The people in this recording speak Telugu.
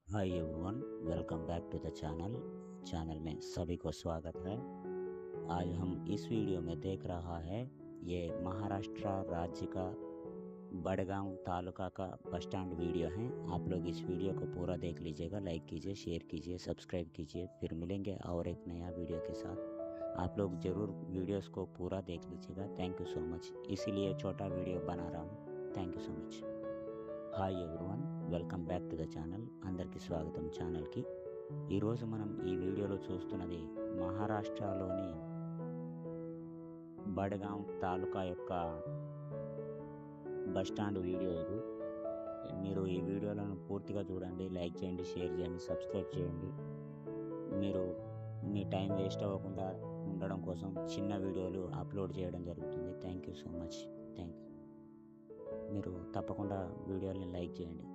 Hi everyone, welcome back to the channel में सभी को स्वागत है। आज हम इस वीडियो में देख रहा है ये महाराष्ट्र राज्य का बड़गांव तालुका का बस स्टैंड वीडियो है। आप लोग इस वीडियो को पूरा देख लीजिएगा, लाइक कीजिए, शेयर कीजिए, सब्सक्राइब कीजिए। फिर मिलेंगे और एक नया वीडियो के साथ। आप लोग ज़रूर वीडियोस को पूरा देख लीजिएगा। Thank you so much. इसीलिए छोटा वीडियो बना रहा हूँ। Thank you so much. Hi everyone, welcome back to the channel. అందరికీ స్వాగతం ఛానల్కి। ఈరోజు మనం ఈ వీడియోలో చూస్తున్నది మహారాష్ట్రలోని బడ్గాం తాలూకా యొక్క బస్ స్టాండ్ వీడియో ఇది. మీరు ఈ వీడియోలను పూర్తిగా చూడండి, లైక్ చేయండి, షేర్ చేయండి, సబ్స్క్రైబ్ చేయండి. మీరు మీ టైం వేస్ట్ అవ్వకుండా ఉండడం కోసం చిన్న వీడియోలు అప్లోడ్ చేయడం జరుగుతుంది. Thank you so much. Thank you. మీరు తప్పకుండా వీడియోని లైక్ చేయండి.